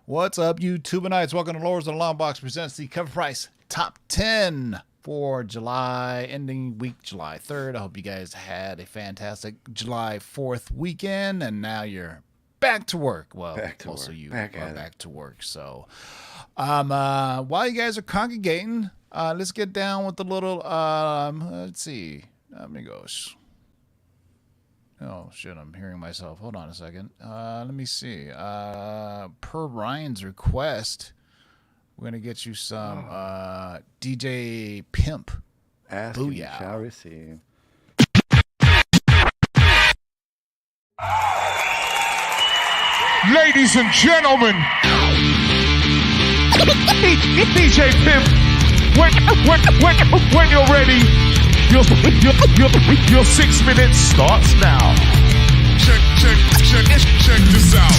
What's up, YouTubeites? Welcome to Lords of the Long Box presents the Cover Price Top 10 for July, ending week July 3rd. I hope you guys had a fantastic July 4th weekend, and now you're back to work. Well, most of you are back to work. So, while you guys are congregating, let's get down with the little, let's see. Let me go. Oh, shit, I'm hearing myself. Hold on a second. Let me see. Per Ryan's request, we're going to get you some DJ Pimp. Ask and you shall receive. Ladies and gentlemen, DJ Pimp, when you're ready, your 6 minutes starts now. Check this out.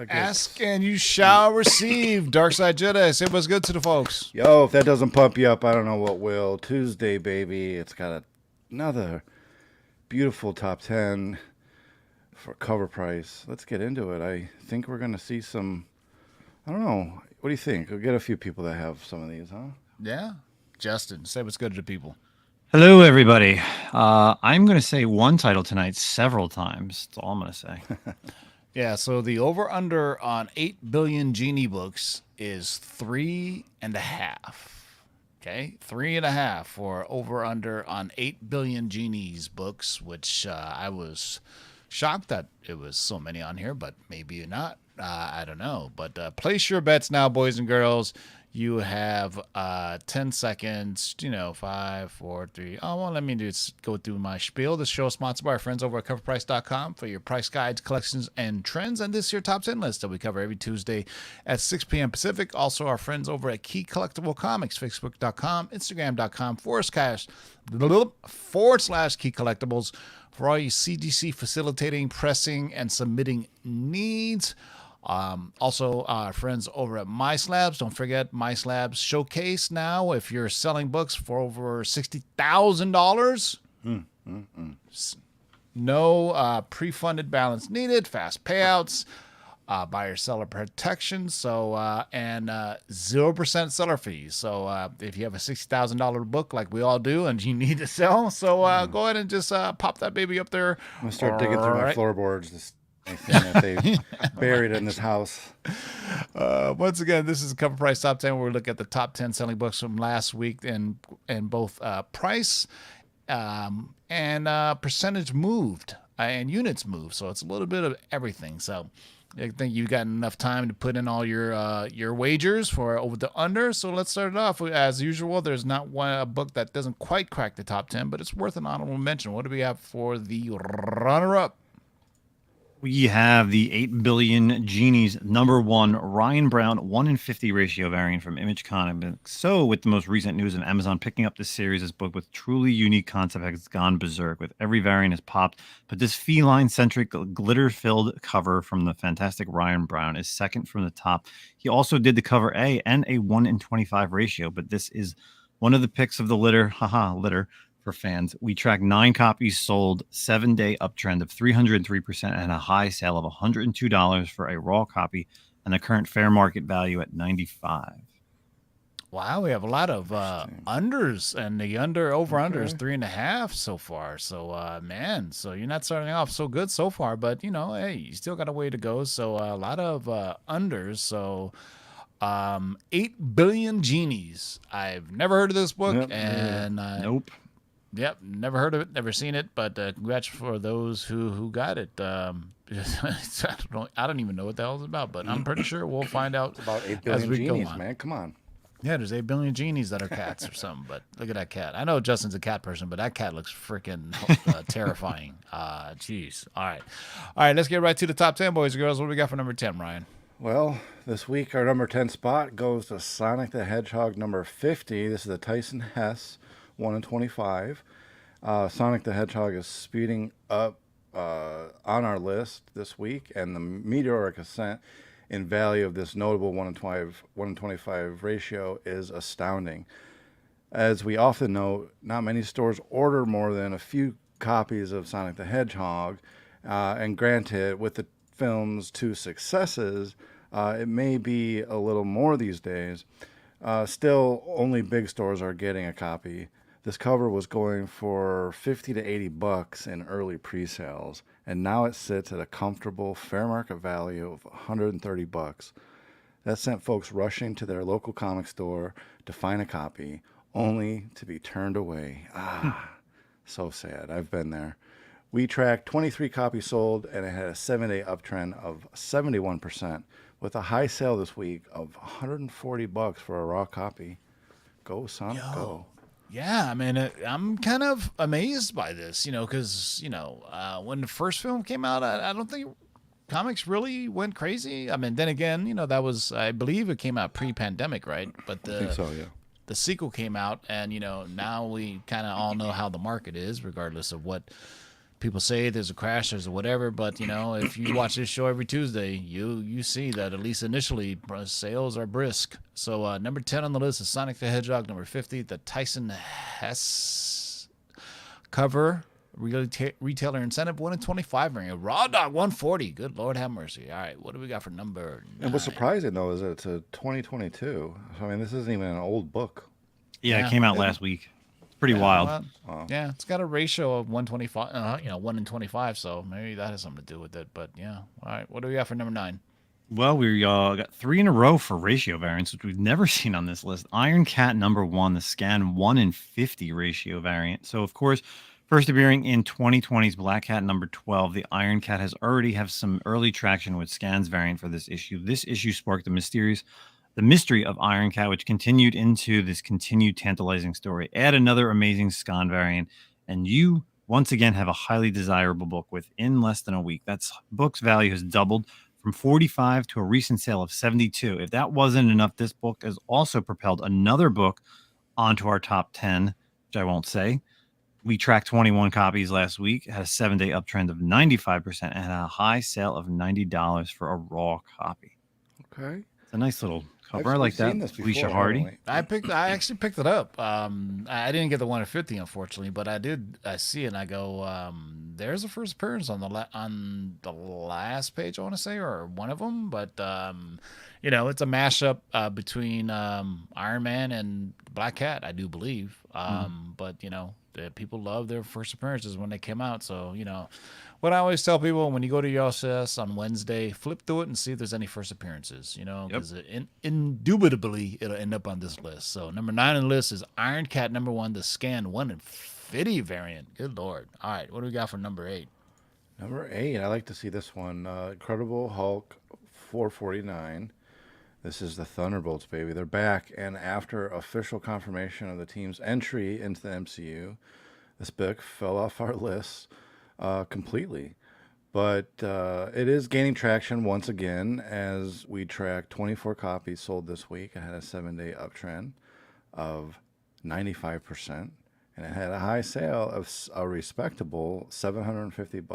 Ask and you shall receive. Darkside Jedi, say what's good to the folks. Yo, if that doesn't pump you up, I don't know what will. Tuesday, baby. It's got another beautiful top 10 for Cover Price. Let's get into it. I think we're going to see some, I don't know. What do you think? We'll get a few people that have some of these, huh? Yeah. Justin, say what's good to the people. Hello, everybody. I'm going to say one title tonight several times. That's all I'm going to say. Yeah, so the over-under on 8 billion Genie books is 3.5. Okay, 3.5 for over-under on 8 billion Genies books, which I was shocked that it was so many on here, but maybe not. I don't know. But place your bets now, boys and girls. You have 10 seconds, 5, 4, 3. Oh, well, let me just go through my spiel. This show is sponsored by our friends over at CovrPrice.com for your price guides, collections, and trends. And this is your top 10 list that we cover every Tuesday at 6 p.m. Pacific. Also, our friends over at Key Collectible Comics, Facebook.com, Instagram.com, /Key Collectibles for all your CGC facilitating, pressing, and submitting needs. Also, our friends over at MySlabs. Don't forget MySlabs Showcase now. If you're selling books for over $60,000, no pre-funded balance needed, fast payouts, buyer-seller protection, and 0% seller fees. So if you have a $60,000 book like we all do and you need to sell, go ahead and just pop that baby up there. I'm going to start digging through my floorboards. Anything that they buried in this house. Once again, this is a Cover Price Top 10 where we look at the top 10 selling books from last week in both price and percentage moved and units moved. So it's a little bit of everything. So I think you've got enough time to put in all your wagers for over the under. So let's start it off. As usual, there's not a book that doesn't quite crack the top 10, but it's worth an honorable mention. What do we have for the runner-up? We have the 8 billion genies #1 Ryan Brown 1 in 50 ratio variant from Image Comics. So, with the most recent news of Amazon picking up this series, this book with truly unique concept has gone berserk. With every variant has popped, but this feline-centric, glitter-filled cover from the fantastic Ryan Brown is second from the top. He also did the cover A and a 1 in 25 ratio, but this is one of the picks of the litter. Haha, litter for fans. We track 9 copies sold, 7-day uptrend of 303%, and a high sale of $102 for a raw copy, and the current fair market value at 95. Wow, we have a lot of unders, and the over under is Okay. 3.5 so far. So, man, so you're not starting off so good so far, but hey, you still got a way to go. So a lot of unders. So 8 billion genies. I've never heard of this book, Yep. Yeah. and Nope. yep, never heard of it, never seen it. But congrats for those who got it. I don't even know what the hell it's about, but I'm pretty sure we'll find out About 8 as billion we go genies, on. man. Come on. Yeah, there's 8 billion genies that are cats or something, but look at that cat. I know Justin's a cat person, but that cat looks freaking terrifying. Jeez. All right. All right, let's get right to the top 10, boys and girls. What do we got for number 10, Ryan? Well, this week our number 10 spot goes to Sonic the Hedgehog number 50. This is the Tyson Hess 1 in 25. Sonic the Hedgehog is speeding up on our list this week, and the meteoric ascent in value of this notable 1 in 25 ratio is astounding. As we often note, not many stores order more than a few copies of Sonic the Hedgehog, and granted, with the film's 2 successes, it may be a little more these days. Still, only big stores are getting a copy. This cover was going for 50 to 80 bucks in early pre-sales, and now it sits at a comfortable fair market value of 130 bucks. That sent folks rushing to their local comic store to find a copy, only to be turned away. So sad. I've been there. We tracked 23 copies sold, and it had a 7-day uptrend of 71%, with a high sale this week of 140 bucks for a raw copy. Go, Sonic, go. Yeah, I mean, I'm kind of amazed by this, because, when the first film came out, I don't think comics really went crazy. I mean, then again, that was, I believe it came out pre-pandemic, right? But I think so, yeah. the sequel came out, and, now we kind of all know how the market is, regardless of what people say there's a crash, there's a whatever. But if you watch this show every Tuesday, you see that at least initially sales are brisk. So number 10 on the list is Sonic the Hedgehog. Number 50, the Tyson Hess cover retailer incentive 1 in 25 ring. A raw dog 140. Good Lord have mercy. All right, what do we got for number 9? And what's surprising, though, is that it's a 2022. So, I mean, this isn't even an old book. Yeah, it came out last week. It's pretty wild. Well, yeah, it's got a ratio of 125. 1 in 25. So maybe that has something to do with it. But yeah, all right. What do we got for number 9? Well, we got 3 in a row for ratio variants, which we've never seen on this list. Iron Cat #1, the scan 1 in 50 ratio variant. So, of course, first appearing in 2020's Black Cat #12, the Iron Cat has already have some early traction with scans variant for this issue. This issue sparked the mystery of Iron Cat, which continued into this continued tantalizing story. Add another amazing scan variant, and you once again have a highly desirable book within less than a week. That's book's value has doubled from 45 to a recent sale of 72. If that wasn't enough, this book has also propelled another book onto our top 10, which I won't say. We tracked 21 copies last week, had a 7-day uptrend of 95%, and a high sale of $90 for a raw copy. Okay. It's a nice little cover. I've I like seen that. this before, Felicia haven't Hardy. we? I actually picked it up. I didn't get the 1 in 50, unfortunately, but I see it and I go, there's a first appearance on the last page, I want to say, or one of them. But it's a mashup between Iron Man and Black Cat, I do believe. But the people love their first appearances when they came out. So what I always tell people, when you go to your LCS on Wednesday, flip through it and see if there's any first appearances, because indubitably it'll end up on this list. So number 9 on the list is Iron Cat #1, the scan 1 in 50 variant. Good Lord. All right, what do we got for number 8? Number 8, I like to see this one. Incredible Hulk 449. This is the Thunderbolts, baby. They're back, and after official confirmation of the team's entry into the MCU, this book fell off our list completely. But it is gaining traction once again as we track 24 copies sold this week. It had a 7-day uptrend of 95%, and it had a high sale of a respectable $750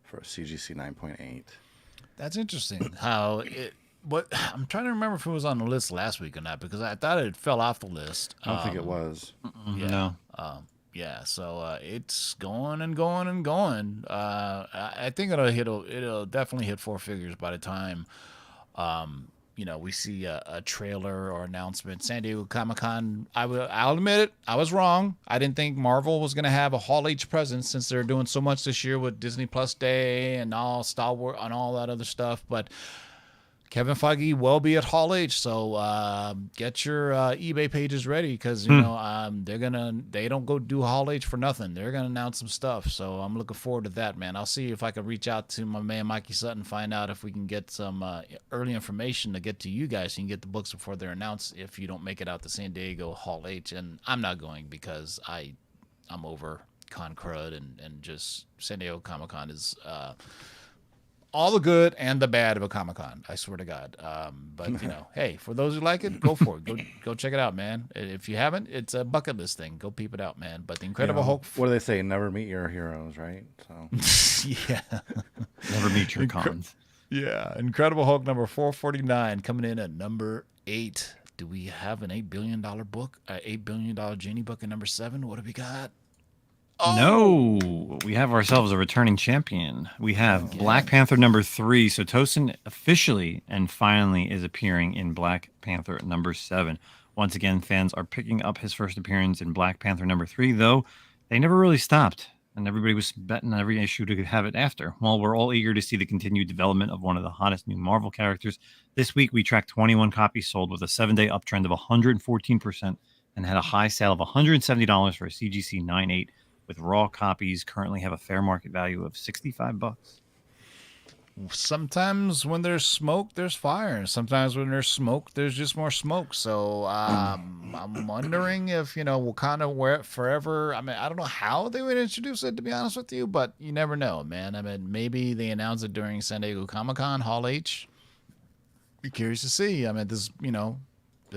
for a CGC 9.8. That's interesting. How it? What I'm trying to remember if it was on the list last week or not, because I thought it fell off the list. I don't think it was. Yeah. No. Yeah, so it's going and going and going. I think it'll definitely hit 4 figures by the time we see a trailer or announcement. San Diego Comic-Con, I'll admit it, I was wrong. I didn't think Marvel was going to have a Hall H presence since they're doing so much this year with Disney Plus Day and all Star Wars and all that other stuff, but Kevin Feige will be at Hall H, so get your eBay pages ready because they don't go do Hall H for nothing. They're gonna announce some stuff, so I'm looking forward to that, man. I'll see if I can reach out to my man Mikey Sutton, find out if we can get some early information to get to you guys. So you can get the books before they're announced. If you don't make it out to San Diego Hall H, and I'm not going because I'm over Con Crud and just San Diego Comic Con is. All the good and the bad of a Comic-Con, I swear to God. But hey, for those who like it, go for it. Go check it out, man. If you haven't, it's a bucket list thing. Go peep it out, man. But the Incredible Hulk. What do they say? Never meet your heroes, right? So Yeah. Never meet your cons. Yeah. Incredible Hulk number 449 coming in at number 8. Do we have an $8 billion book? $8 billion Genie book at number 7? What do we got? Oh. No, we have ourselves a returning champion. We have Black Panther number 3. So Tosin officially and finally is appearing in Black Panther number 7. Once again, fans are picking up his first appearance in Black Panther number 3, though they never really stopped, and everybody was betting on every issue to have it after. Well, we're all eager to see the continued development of one of the hottest new Marvel characters. This week, we tracked 21 copies sold with a 7-day uptrend of 114% and had a high sale of $170 for a CGC 9.8. With raw copies currently have a fair market value of $65. Sometimes when there's smoke, there's fire. Sometimes when there's smoke, there's just more smoke. So I'm wondering if, Wakanda wear it forever. I mean, I don't know how they would introduce it, to be honest with you, but you never know, man. I mean, maybe they announce it during San Diego Comic-Con, Hall H. Be curious to see. I mean, this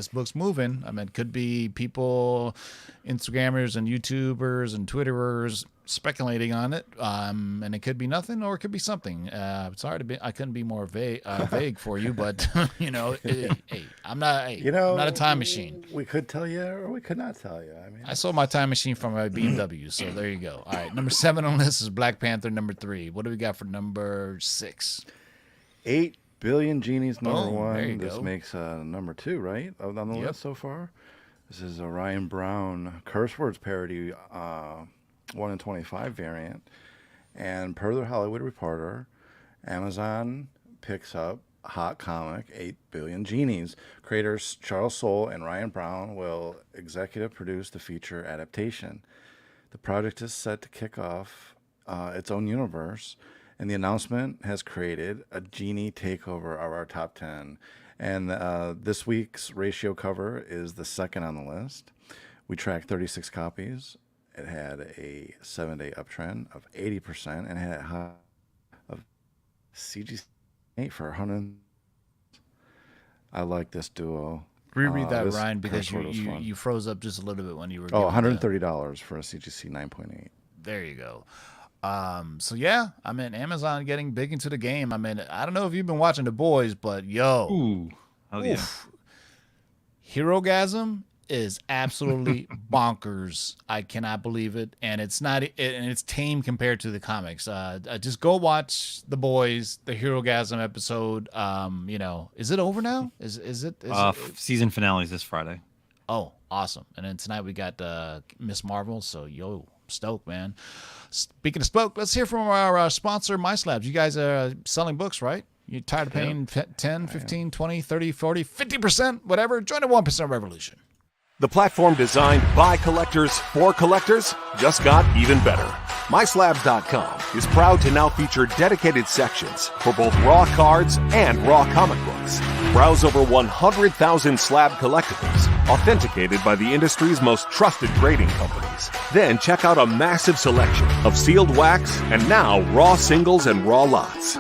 book's moving. I mean, it could be people, Instagrammers and YouTubers and Twitterers speculating on it. And it could be nothing or it could be something. It's hard to be. I couldn't be more vague for you, but hey, I'm not a time machine. We could tell you or we could not tell you. I mean, I sold my time machine from my BMW, so there you go. All right, number 7 on this is Black Panther number 3. What do we got for number 6? 8 billion Genies number 1. This go. makes number 2, right? On the list so far. This is a Ryan Brown curse words parody 1 in 25 variant. And per the Hollywood Reporter, Amazon picks up hot comic 8 billion Genies. Creators Charles Soule and Ryan Brown will executive produce the feature adaptation. The project is set to kick off its own universe, and the announcement has created a Genie takeover of our top 10. And this week's ratio cover is the second on the list. We tracked 36 copies. It had a 7-day uptrend of 80% and had a high of CGC 8 for 100. I like this duo. Reread that, Ryan, because you froze up just a little bit when you were. $130 for a CGC 9.8. There you go. So yeah, I mean, Amazon getting big into the game. I mean, I don't know if you've been watching The Boys, but Ooh, hell yeah. Herogasm is absolutely bonkers. I cannot believe it, and it's not, and it's tame compared to the comics. Just go watch The Boys, the Herogasm episode. Is it over now? Is it? Season finale is this Friday. Oh, awesome! And then tonight we got Miss Marvel. So stoked, man. Speaking of spoke, let's hear from our sponsor, MySlabs. You guys are selling books, right? You're tired of paying 10, 15, 20, 30, 40, 50%, whatever? Join the 1% revolution. The platform designed by collectors for collectors just got even better. MySlabs.com is proud to now feature dedicated sections for both raw cards and raw comic books. Browse over 100,000 slab collectibles, authenticated by the industry's most trusted grading companies. Then check out a massive selection of sealed wax and now raw singles and raw lots.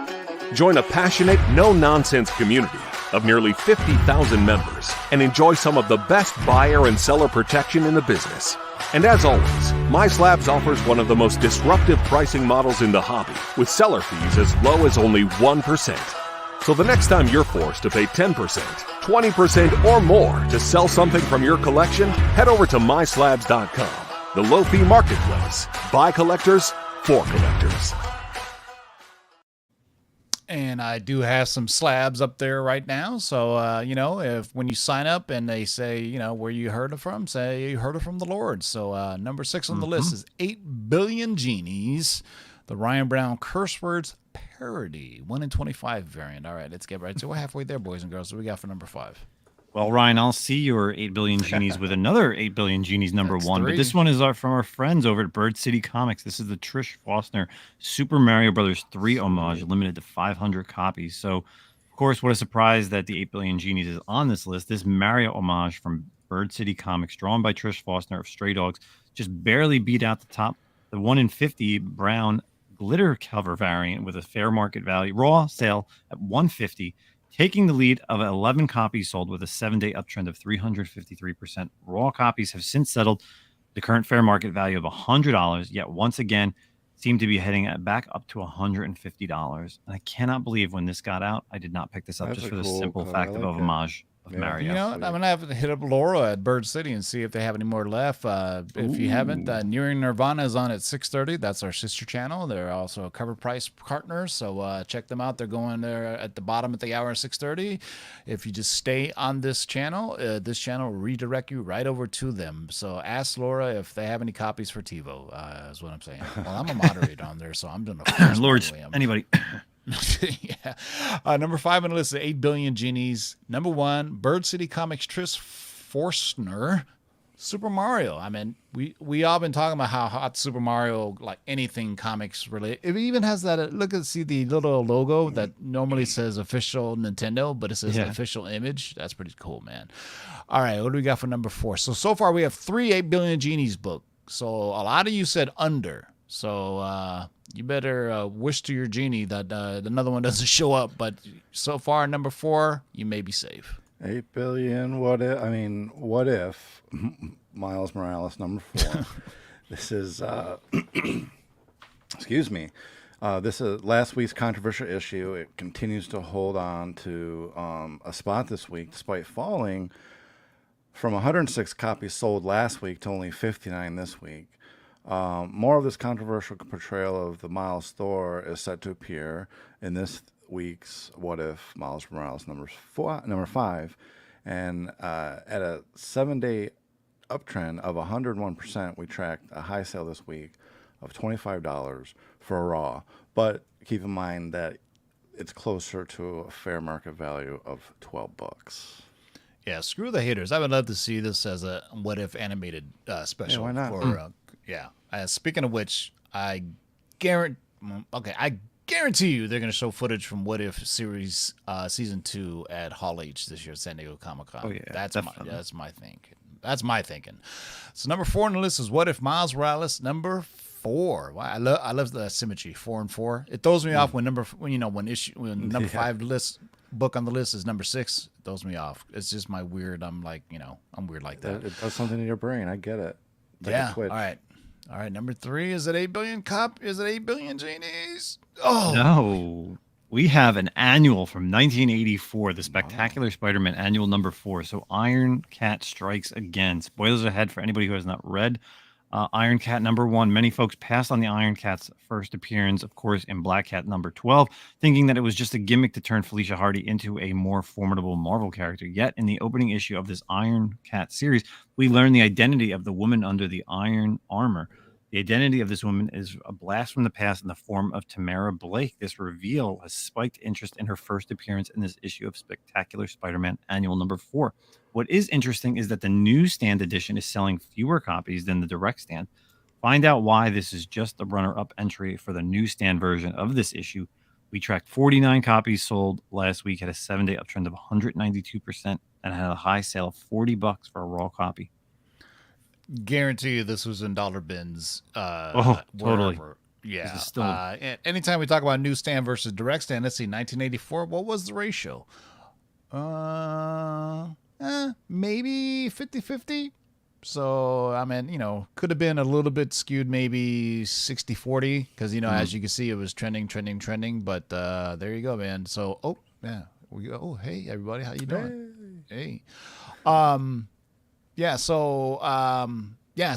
Join a passionate, no-nonsense community of nearly 50,000 members and enjoy some of the best buyer and seller protection in the business. And as always, My Slabs offers one of the most disruptive pricing models in the hobby, with seller fees as low as only 1%. So the next time you're forced to pay 10%, 20%, or more to sell something from your collection, head over to MySlabs.com, the low-fee marketplace, by collectors, for collectors. And I do have some slabs up there right now. So, if when you sign up and they say, where you heard it from, say you heard it from the Lord. So number 6 on the list is 8 Billion Genies, the Ryan Brown Curse Words parody, 1 in 25 variant. All right, let's get right to it. We're halfway there, boys and girls. What do we got for number 5? Well, Ryan, I'll see your 8 Billion Genies with another 8 Billion Genies number That's 1. 3. But this one is from our friends over at Bird City Comics. This is the Trish Faulkner Super Mario Brothers 3 homage, limited to 500 copies. So, of course, what a surprise that the 8 Billion Genies is on this list. This Mario homage from Bird City Comics, drawn by Trish Faulkner of Stray Dogs, just barely beat out the top, the 1 in 50 brown glitter cover variant with a fair market value, raw sale at $150. Taking the lead of 11 copies sold with a 7-day uptrend of 353%. Raw copies have since settled the current fair market value of $100, yet once again seem to be heading back up to $150. And I cannot believe when this got out, I did not pick this up. That's just a for the cool simple color. fact I of like a it. homage of Yeah. Mario. You know what? I'm going to have to hit up Laura at Bird City and see if they have any more left. If you haven't, Nearing Nirvana is on at 6:30. That's our sister channel. They're also a CovrPrice partner, so check them out. They're going there at the bottom at the hour at 6:30. If you just stay on this channel will redirect you right over to them. So ask Laura if they have any copies for TiVo, is what I'm saying. Well, I'm a moderator on there, so I'm doing a Lords, anybody. yeah. Number 5 on the list is 8 Billion Genies. Number 1, Bird City Comics Trish Faulkner, Super Mario. I mean, we all been talking about how hot Super Mario, like anything comics related. It even has that, see the little logo that normally says official Nintendo, but it says official image. That's pretty cool, man. All right, what do we got for number 4? So far we have 3 8 Billion Genies book. So a lot of you said under. So you better wish to your genie that another one doesn't show up. But so far, number 4, you may be safe. 8 billion. What if Miles Morales number 4? This is excuse me. This is last week's controversial issue. It continues to hold on to a spot this week, despite falling from 106 copies sold last week to only 59 this week. More of this controversial portrayal of the Miles store is set to appear in this week's What If Miles Morales number 5. And at a 7-day uptrend of 101%, we tracked a high sale this week of $25 for a raw. But keep in mind that it's closer to a fair market value of $12. Yeah, screw the haters. I would love to see this as a What If animated special. Yeah, why not? For, speaking of which, I guarantee you they're going to show footage from What If series season 2 at Hall H this year at San Diego Comic-Con. Oh, yeah, that's definitely. my thinking. That's my thinking. So number 4 on the list is What If Miles Morales number 4. Wow, I love the symmetry 4 and 4. It throws me off when number 5 list book on the list is number 6. It throws me off. It's just my weird. I'm weird like that. It does something in your brain. I get it. It's like a twitch. All right. Number 3, is it 8 billion Is it 8 billion genies? Oh No. We have an annual from 1984, the Spectacular Spider-Man annual number 4. So Iron Cat strikes again. Spoilers ahead for anybody who has not read Iron Cat number 1. Many folks passed on the Iron Cat's first appearance, of course, in Black Cat number 12, thinking that it was just a gimmick to turn Felicia Hardy into a more formidable Marvel character. Yet, in the opening issue of this Iron Cat series, we learn the identity of the woman under the iron armor. The identity of this woman is a blast from the past in the form of Tamara Blake. This reveal has spiked interest in her first appearance in this issue of Spectacular Spider-Man Annual number 4. What is interesting is that the newsstand edition is selling fewer copies than the direct stand. Find out why this is just the runner-up entry for the newsstand version of this issue. We tracked 49 copies sold last week, had a 7-day uptrend of 192%, and had a high sale of $40 for a raw copy. Guarantee you this was in dollar bins. Totally. Wherever. Yeah. This is still- Anytime we talk about newsstand versus direct stand, let's see, 1984, what was the ratio? Maybe 50-50. So, I mean, could have been a little bit skewed, maybe 60-40, because, as you can see, it was trending. But there you go, man. So, hey, everybody, how you doing? Hey. So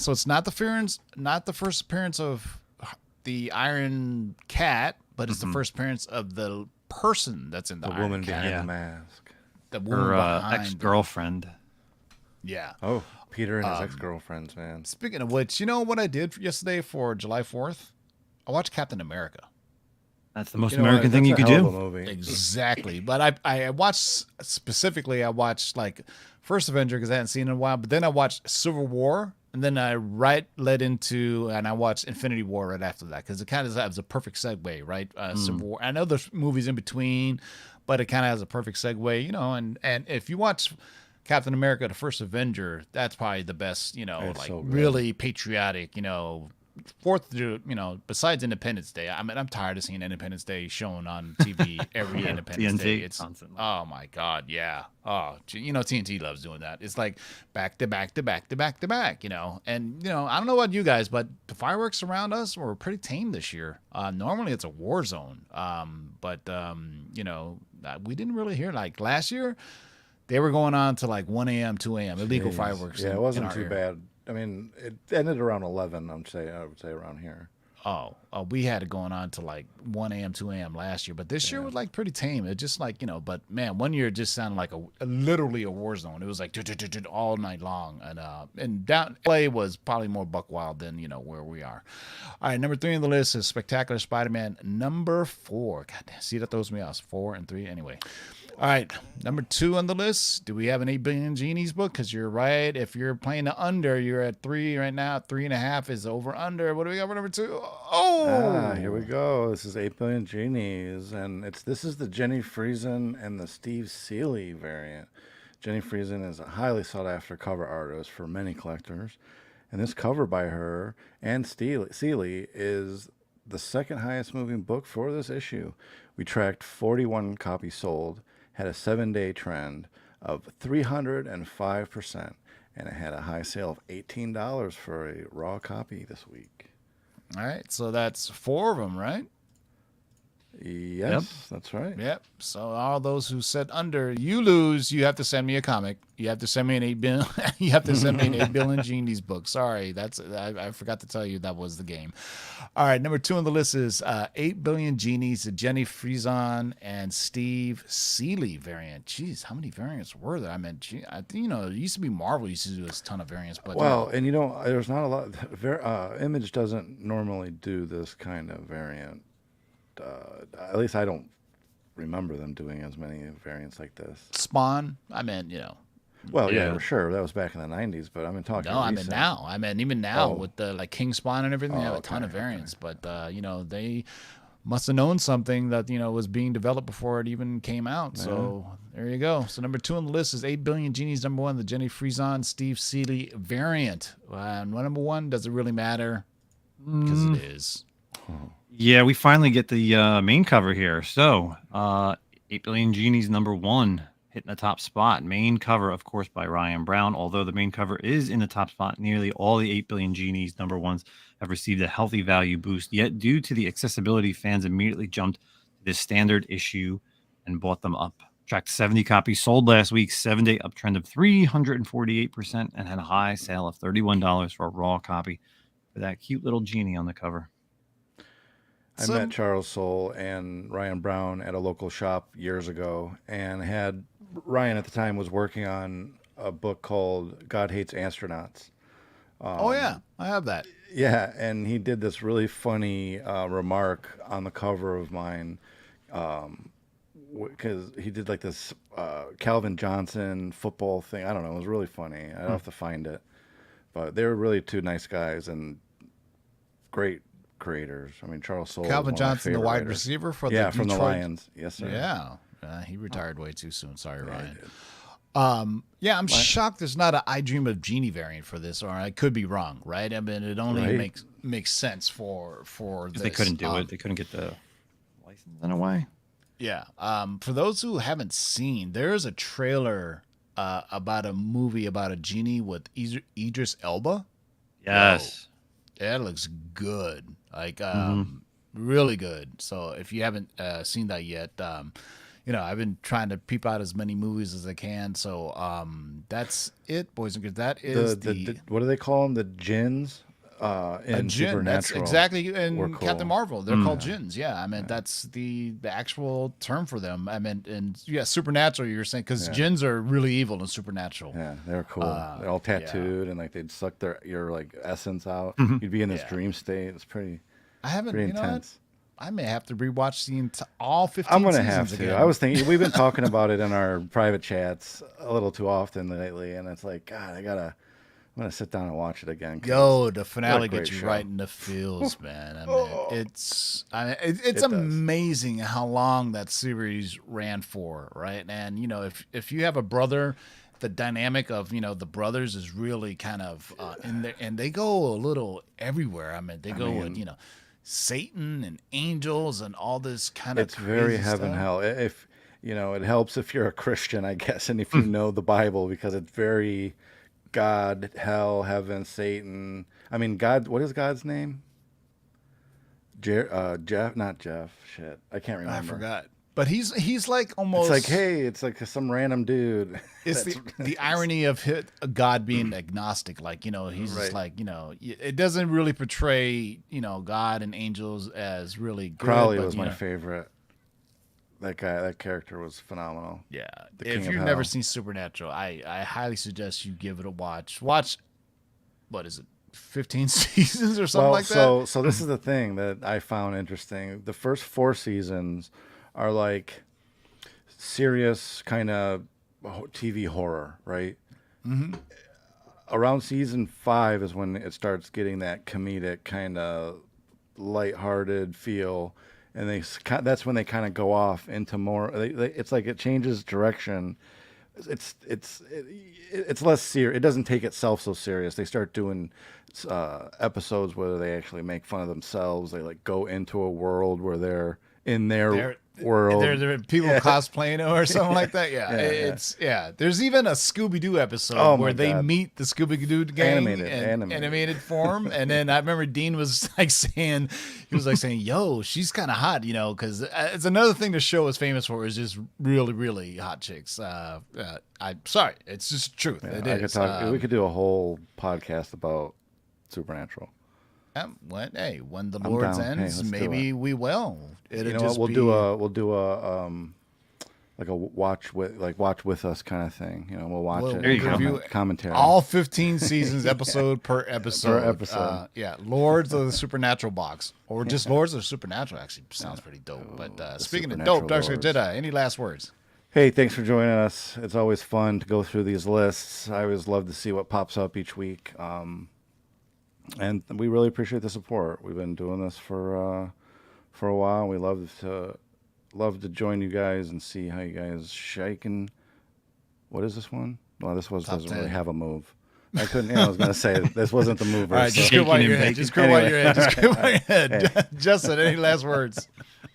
it's not the first appearance of the Iron Cat, but it's the first appearance of the person that's in the Iron woman Cat. behind the mask. The woman Her behind ex-girlfriend. Yeah. Oh, Peter and his ex-girlfriends, man. Speaking of which, you know what I did yesterday for July 4th? I watched Captain America. That's the most You know American what? thing you That's could a hell of do. a movie. Exactly. But I watched specifically, like First Avenger because I hadn't seen it in a while. But then I watched Civil War. And then I led into, and I watched Infinity War right after that because it kind of has a perfect segue, right? Civil War. I know there's movies in between, but it kind of has a perfect segue, And if you watch Captain America: The First Avenger, that's probably the best, It's so good. really patriotic, besides Independence Day. I mean, I'm tired of seeing Independence Day shown on TV every Independence TNT Day. It's constantly. oh my God, yeah. Oh, TNT loves doing that. It's like back to back to back to back to back, And I don't know about you guys, but the fireworks around us were pretty tame this year. Normally it's a war zone, but we didn't really hear like last year. They were going on to like 1 a.m., 2 a.m. illegal Jeez. fireworks. Yeah, in it wasn't our too area. bad. I mean, it ended around 11, I would say around here. Oh, we had it going on to like 1 a.m., 2 a.m. last year, but this year was like pretty tame. It just like, but man, one year it just sounded like literally a war zone. It was like all night long. And down LA was probably more buck wild than, where we are. All right, number 3 on the list is Spectacular Spider-Man number 4. God damn, see, that throws me off. 4 and 3. Anyway. All right, number 2 on the list. Do we have an 8 Billion Genies book? Because you're right. If you're playing the under, you're at 3 right now. 3.5 is over under. What do we got for number 2? Oh, Here we go. This is 8 Billion Genies, and this is the Jenny Friesen and the Steve Seeley variant. Jenny Friesen is a highly sought-after cover artist for many collectors, and this cover by her and Seeley is the second highest moving book for this issue. We tracked 41 copies sold, had a 7-day trend of 305%, and it had a high sale of $18 for a raw copy this week. All right, so that's 4 of them, right? Yes, that's right. Yep. So all those who said under, you lose. You have to send me a comic. You have to send me an 8 billion. You have to send me an 8 Billion Genies book. Sorry, I forgot to tell you that was the game. All right, number 2 on the list is 8 Billion Genies, the Jenny Friesen and Steve Seeley variant. Jeez, how many variants were there? I mean, I think it used to be Marvel used to do this ton of variants, but And there's not a lot. Image doesn't normally do this kind of variant. At least I don't remember them doing as many variants like this. Spawn. I mean, Well, Yeah. sure, that was back in the '90s, but I'm talking. No, I mean recent. now. I mean even now Oh. with the like King Spawn and everything, they have a ton of okay, variants. But they must have known something that was being developed before it even came out. So there you go. So number 2 on the list is 8 Billion Genies. Number 1, the Jenny Friesen, Steve Seeley variant. And number 1, does it really matter? Because it is. Yeah, we finally get the main cover here. So, 8 Billion Genies number 1 hitting the top spot. Main cover, of course, by Ryan Brown. Although the main cover is in the top spot, nearly all the 8 Billion Genies number 1s have received a healthy value boost. Yet, due to the accessibility, fans immediately jumped to this standard issue and bought them up. Tracked 70 copies sold last week, 7-day uptrend of 348%, and had a high sale of $31 for a raw copy for that cute little genie on the cover. I met Charles Soule and Ryan Brown at a local shop years ago, and Ryan at the time was working on a book called God Hates Astronauts. Oh yeah, I have that. Yeah, and he did this really funny remark on the cover of mine, because he did like this Calvin Johnson football thing. I don't know. It was really funny. I'll have to find it. But they were really 2 nice guys and great creators. I mean, Charles Soule. Calvin was one of my Johnson, the favorite wide writers. receiver for the from the Detroit. Lions. Yes, sir. Yeah. He retired way too soon. Sorry, Ryan. Yeah, I'm shocked there's not an I Dream of Genie variant for this, or I could be wrong, right? I mean, it only Right. makes sense for this. They couldn't do it. They couldn't get the license in a way. Yeah. For those who haven't seen, there's a trailer about a movie about a genie with Idris Elba. Yes. That looks good. Like really good. So if you haven't seen that yet, I've been trying to peep out as many movies as I can. So that's it, boys and girls. That is what do they call them? The Jinns in Jinn. Supernatural. That's exactly Were in cool. Captain Marvel. They're called Jinns. Yeah, I mean that's the actual term for them. I mean, and yeah, Supernatural. You're saying because Jinns are really evil in Supernatural. Yeah, they're cool. They're all tattooed and like they'd suck your like essence out. You'd be in this dream state. It's pretty. I haven't. Pretty You know what? intense. I may have to rewatch all 15 I'm gonna seasons have to. again. I was thinking we've been talking about it in our private chats a little too often lately, and it's like God, I'm gonna sit down and watch it again. 'Cause Yo, the what finale a great gets you show. right in the feels, man. I mean, it's amazing how long that series ran for, right? And if you have a brother, the dynamic of the brothers is really kind of in there, and they go a little everywhere. I mean, they go with Satan and angels and all this kind of. It's very crazy heaven stuff. hell. If it helps if you're a Christian, I guess, and if you know the Bible, because it's very God, hell, heaven, Satan. I mean, God. What is God's name? Jeff, not Jeff. Shit, I can't remember. I forgot. But he's like almost. It's like some random dude. It's the irony of God being agnostic. Like, he's just like, it doesn't really portray, God and angels as really good. Crowley but, was my favorite. That guy, that character was phenomenal. Yeah. The King If of you've never Hell. seen Supernatural, I highly suggest you give it a watch. Watch, what is it, 15 seasons or something like that? So this is the thing that I found interesting. The first 4 seasons are like serious kind of TV horror, right? Mm-hmm. Around season 5 is when it starts getting that comedic kind of lighthearted feel, and that's when they kind of go off into more. It's like it changes direction. It's less serious. It doesn't take itself so serious. They start doing episodes where they actually make fun of themselves. They like go into a world where they're in their world. There are people cosplaying or something like that. Yeah, There's even a Scooby Doo episode where they meet the Scooby Doo gang in animated form. And then I remember Dean was saying, "Yo, she's kind of hot," because it's another thing the show is famous for is just really, really hot chicks. I'm sorry, it's just truth. Yeah, it is. we could do a whole podcast about Supernatural. When the I'm Lord's down. Hey, ends, let's do maybe we will. We'll do a like a watch with us kind of thing. We'll watch it. There you go. review Commentary. all 15 seasons, episode per episode. Per episode. Lords of the Supernatural box, or just Lords of the Supernatural. Actually, sounds pretty dope. But speaking of Supernatural dope, Dark Side Lords. Jedi, any last words? Hey, thanks for joining us. It's always fun to go through these lists. I always love to see what pops up each week. And we really appreciate the support. We've been doing this for a while. We love to join you guys and see how you guys shaking. What is this one? Well, this doesn't 10. really have a move. I couldn't. I was going to say this wasn't the mover. All right, just so- screw while Shaking your and head. baking. Just screw while your head. Just screw while your head. Justin, any last words?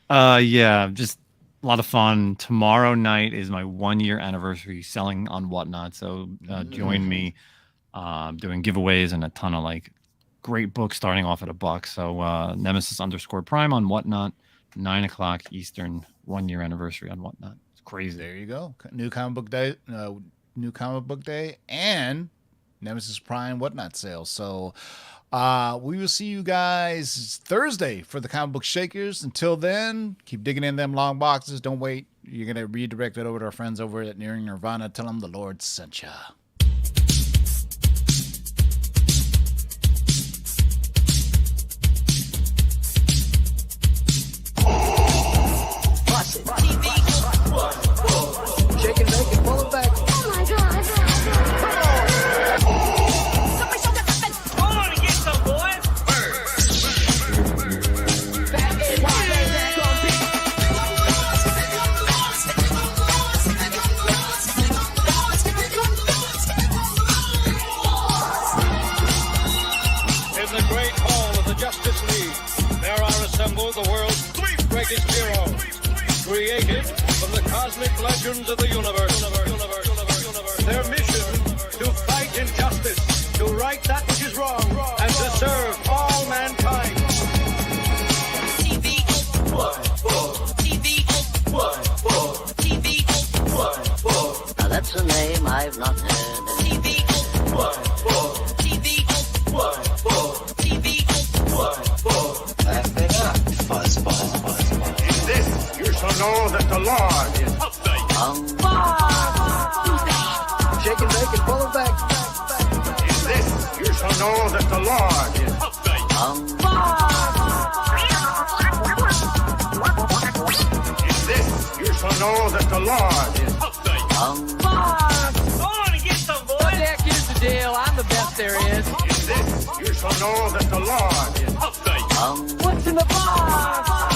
Yeah, just a lot of fun. Tomorrow night is my 1-year anniversary selling on Whatnot. So join me doing giveaways and a ton of great books starting off at $1. So Nemesis_Prime on Whatnot, 9:00 Eastern, 1-year anniversary on Whatnot. It's crazy. There you go. New comic book day, and Nemesis Prime Whatnot sale. So we will see you guys Thursday for the Comic Book Shakers. Until then, keep digging in them long boxes. Don't wait. You're going to redirect it over to our friends over at Nearing Nirvana. Tell them the Lord sent ya. Shake and bake and pull it back. Oh my god. Hold on and get some, boys. created from the cosmic legends of the universe. Their mission, to fight injustice, to right that which is wrong, and to serve all mankind. Now that's a name I've not heard. In this, you shall know that the Lord is Shake and bake and pull it back. In this, you shall know that the Lord is In this, you shall know that the Lord is Go on and get some, boys. Jack, here's the deal. I'm the best there is. In this, you shall know that the Lord is What's in the box?